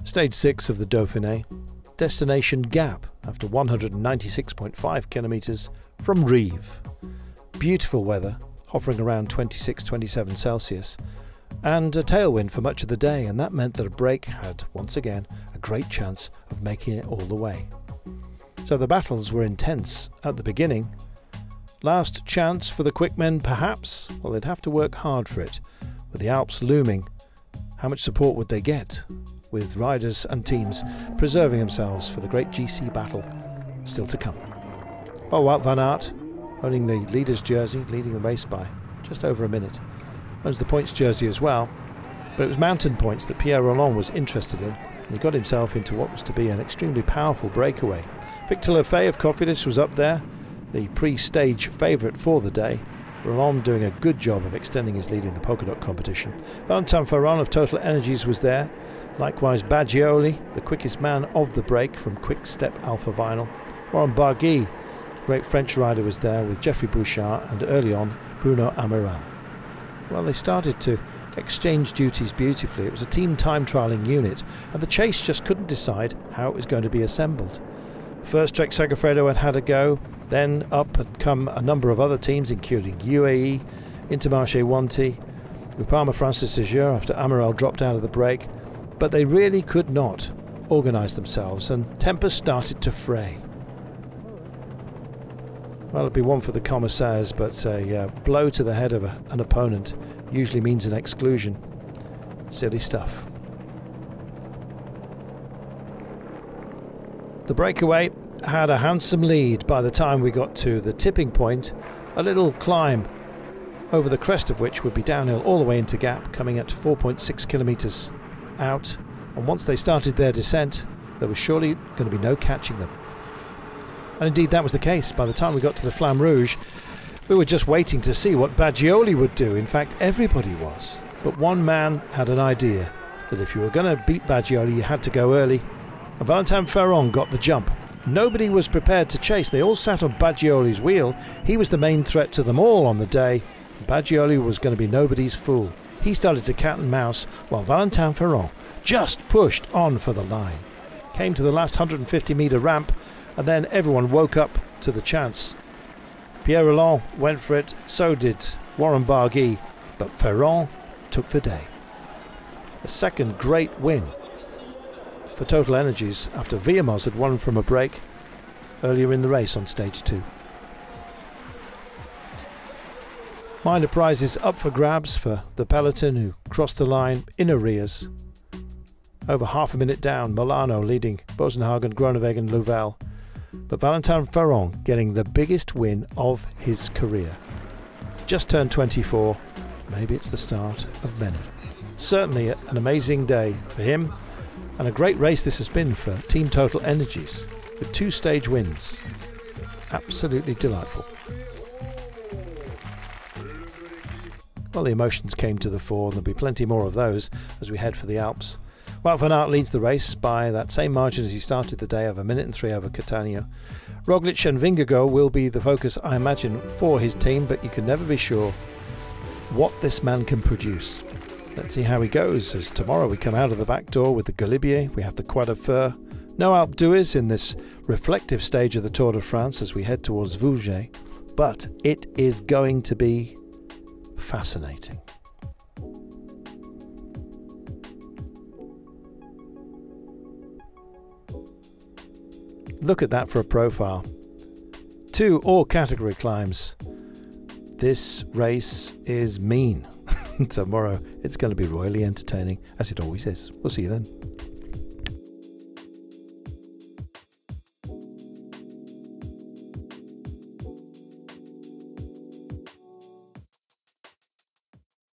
Stage 6 of the Dauphiné, destination Gap after 196.5 kilometres from Rives. Beautiful weather, hovering around 26-27 Celsius, and a tailwind for much of the day, and that meant that a break had, once again, a great chance of making it all the way. So the battles were intense at the beginning. Last chance for the quick men, perhaps? Well, they'd have to work hard for it. With the Alps looming, how much support would they get? With riders and teams preserving themselves for the great GC battle still to come. Oh, Wout van Aert, owning the leader's jersey, leading the race by just over a minute. Owns the points jersey as well, but it was mountain points that Pierre Rolland was interested in, and he got himself into what was to be an extremely powerful breakaway. Victor Lefay of Cofidis was up there, the pre-stage favourite for the day. Rolland doing a good job of extending his lead in the polka dot competition. Valentin Ferrand of Total Energies was there. Likewise Baggioli, the quickest man of the break from Quick Step Alpha Vinyl. Warren Barguil, great French rider, was there with Geoffrey Bouchard and early on Bruno Amiral. Well, they started to exchange duties beautifully. It was a team time trialling unit, and the chase just couldn't decide how it was going to be assembled. First, Trek Segafredo had had a go, then up had come a number of other teams, including UAE, Intermarché Wanty, Groupama Francis de Jure after Amiral dropped out of the break, but they really could not organise themselves, and tempers started to fray. Well, it'd be one for the commissaires, but a blow to the head of an opponent usually means an exclusion. Silly stuff. The breakaway had a handsome lead by the time we got to the tipping point, a little climb over the crest of which would be downhill all the way into Gap, coming at 4.6 kilometres out, and once they started their descent there was surely going to be no catching them. And indeed that was the case. By the time we got to the Flamme Rouge, we were just waiting to see what Baggioli would do. In fact, everybody was. But one man had an idea, that if you were going to beat Baggioli you had to go early, and Valentin Ferrand got the jump. Nobody was prepared to chase. They all sat on Baggioli's wheel. He was the main threat to them all on the day. Baggioli was going to be nobody's fool. He started to cat and mouse, while Valentin Ferrand just pushed on for the line. Came to the last 150 metre ramp, and then everyone woke up to the chance. Pierre Rolland went for it, so did Warren Barguil, but Ferrand took the day. A second great win for Total Energies after Villemos had won from a break earlier in the race on stage 2. Minor prizes up for grabs for the peloton who crossed the line in arrears. Over half a minute down, Milano leading Bosenhagen, Groenewegen, Louvel, but Valentin Ferrand getting the biggest win of his career. Just turned 24, maybe it's the start of many. Certainly an amazing day for him, and a great race this has been for Team Total Energies, with 2 stage wins. Absolutely delightful. Well, the emotions came to the fore, and there'll be plenty more of those as we head for the Alps. Wout van Aert leads the race by that same margin as he started the day, of 1 minute and 3 over Catania. Roglic and Vingegaard will be the focus, I imagine, for his team, but you can never be sure what this man can produce. Let's see how he goes, as tomorrow we come out of the back door with the Galibier, we have the Croix de Fer. No Alpe d'Huez in this reflective stage of the Tour de France as we head towards Vouget, but it is going to be fascinating. Look at that for a profile. 2 all-category climbs. This race is mean. Tomorrow it's going to be royally entertaining, as it always is. We'll see you then.